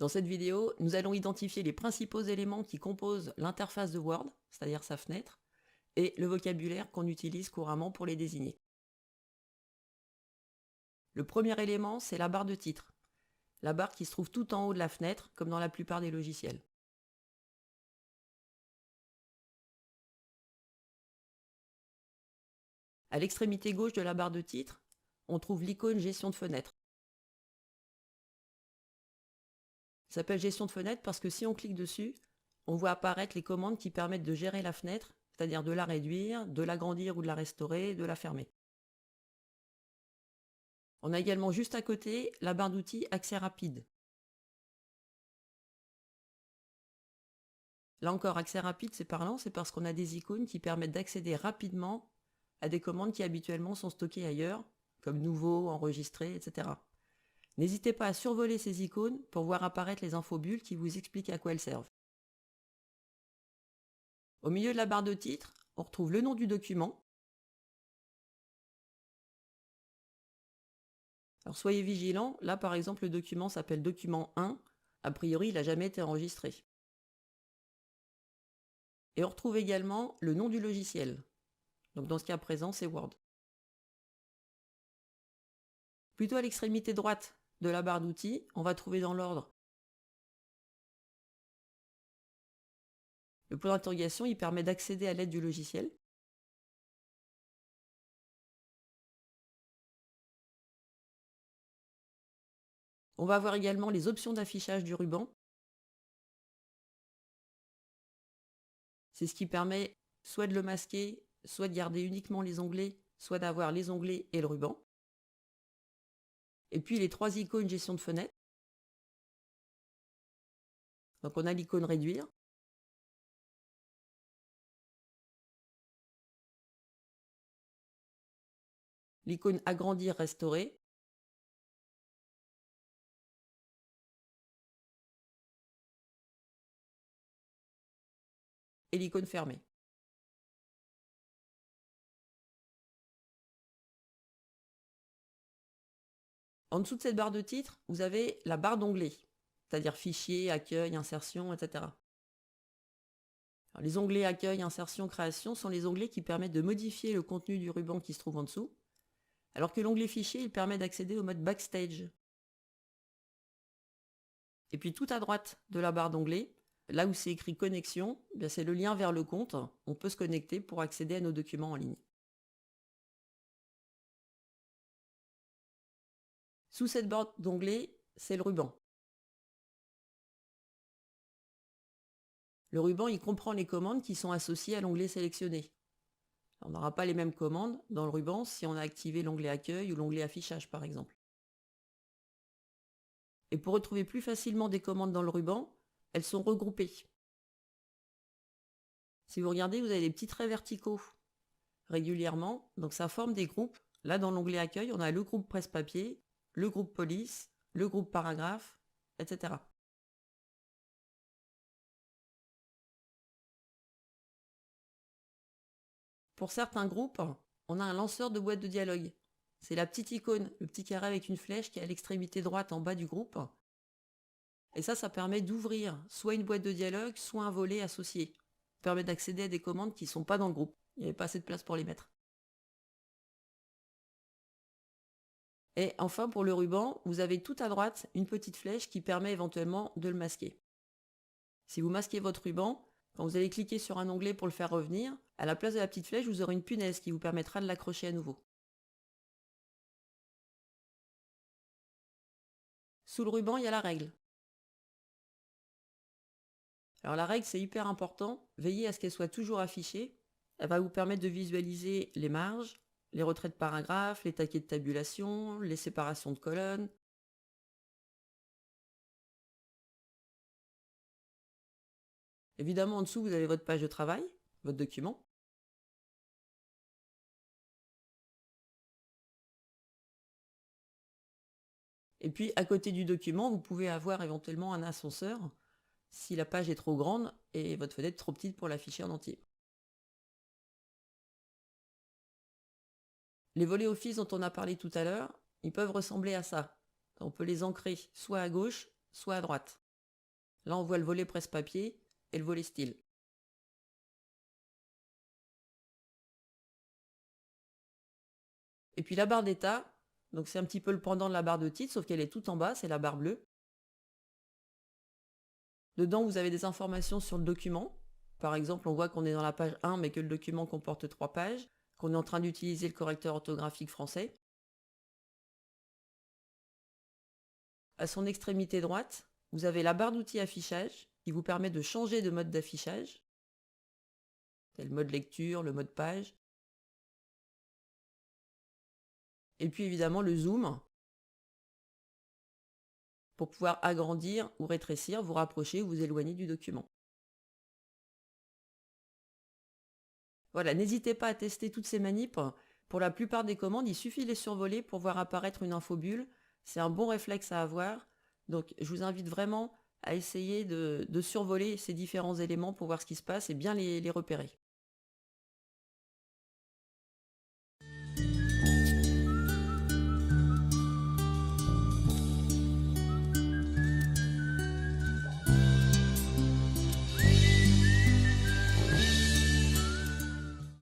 Dans cette vidéo, nous allons identifier les principaux éléments qui composent l'interface de Word, c'est-à-dire sa fenêtre, et le vocabulaire qu'on utilise couramment pour les désigner. Le premier élément, c'est la barre de titre, la barre qui se trouve tout en haut de la fenêtre, comme dans la plupart des logiciels. À l'extrémité gauche de la barre de titre, on trouve l'icône Gestion de fenêtre. Ça s'appelle Gestion de fenêtre parce que si on clique dessus, on voit apparaître les commandes qui permettent de gérer la fenêtre, c'est-à-dire de la réduire, de l'agrandir ou de la restaurer, de la fermer. On a également juste à côté la barre d'outils Accès rapide. Là encore, accès rapide, c'est parlant, c'est parce qu'on a des icônes qui permettent d'accéder rapidement à des commandes qui habituellement sont stockées ailleurs, comme nouveau, enregistré, etc. N'hésitez pas à survoler ces icônes pour voir apparaître les infobulles qui vous expliquent à quoi elles servent. Au milieu de la barre de titre, on retrouve le nom du document. Alors soyez vigilants, là par exemple le document s'appelle document 1, a priori il n'a jamais été enregistré. Et on retrouve également le nom du logiciel. Donc dans ce cas présent, c'est Word. Plutôt à l'extrémité droite de la barre d'outils, on va trouver dans l'ordre le point d'interrogation, il permet d'accéder à l'aide du logiciel. On va avoir également les options d'affichage du ruban. C'est ce qui permet soit de le masquer, soit de garder uniquement les onglets, soit d'avoir les onglets et le ruban. Et puis les trois icônes gestion de fenêtre. Donc on a l'icône réduire. L'icône agrandir, restaurer. Et l'icône fermer. En dessous de cette barre de titre, vous avez la barre d'onglets, c'est-à-dire fichier, accueil, insertion, etc. Alors, les onglets accueil, insertion, création sont les onglets qui permettent de modifier le contenu du ruban qui se trouve en dessous, alors que l'onglet fichier, il permet d'accéder au mode backstage. Et puis tout à droite de la barre d'onglet, là où c'est écrit connexion, c'est le lien vers le compte. On peut se connecter pour accéder à nos documents en ligne. Sous cette barre d'onglet, c'est le ruban. Le ruban, il comprend les commandes qui sont associées à l'onglet sélectionné. On n'aura pas les mêmes commandes dans le ruban si on a activé l'onglet accueil ou l'onglet affichage par exemple. Et pour retrouver plus facilement des commandes dans le ruban, elles sont regroupées. Si vous regardez, vous avez des petits traits verticaux régulièrement, donc ça forme des groupes. Là dans l'onglet accueil, on a le groupe presse-papier, le groupe police, le groupe paragraphe, etc. Pour certains groupes, on a un lanceur de boîte de dialogue. C'est la petite icône, le petit carré avec une flèche qui est à l'extrémité droite en bas du groupe. Et ça permet d'ouvrir soit une boîte de dialogue, soit un volet associé. Ça permet d'accéder à des commandes qui ne sont pas dans le groupe. Il n'y avait pas assez de place pour les mettre. Et enfin, pour le ruban, vous avez tout à droite une petite flèche qui permet éventuellement de le masquer. Si vous masquez votre ruban, quand vous allez cliquer sur un onglet pour le faire revenir, à la place de la petite flèche, vous aurez une punaise qui vous permettra de l'accrocher à nouveau. Sous le ruban, il y a la règle. Alors la règle, c'est hyper important. Veillez à ce qu'elle soit toujours affichée. Elle va vous permettre de visualiser les marges, les retraits de paragraphes, les taquets de tabulation, les séparations de colonnes. Évidemment, en dessous, vous avez votre page de travail, votre document. Et puis, à côté du document, vous pouvez avoir éventuellement un ascenseur si la page est trop grande et votre fenêtre trop petite pour l'afficher en entier. Les volets Office dont on a parlé tout à l'heure, ils peuvent ressembler à ça. On peut les ancrer soit à gauche, soit à droite. Là, on voit le volet presse-papier et le volet style. Et puis la barre d'état, donc c'est un petit peu le pendant de la barre de titre, sauf qu'elle est tout en bas, c'est la barre bleue. Dedans, vous avez des informations sur le document. Par exemple, on voit qu'on est dans la page 1, mais que le document comporte 3 pages, qu'on est en train d'utiliser le correcteur orthographique français. À son extrémité droite, vous avez la barre d'outils affichage, qui vous permet de changer de mode d'affichage. C'est le mode lecture, le mode page. Et puis évidemment le zoom, pour pouvoir agrandir ou rétrécir, vous rapprocher ou vous éloigner du document. Voilà, n'hésitez pas à tester toutes ces manips. Pour la plupart des commandes, il suffit de les survoler pour voir apparaître une infobulle. C'est un bon réflexe à avoir. Donc je vous invite vraiment à essayer de survoler ces différents éléments pour voir ce qui se passe et bien les repérer.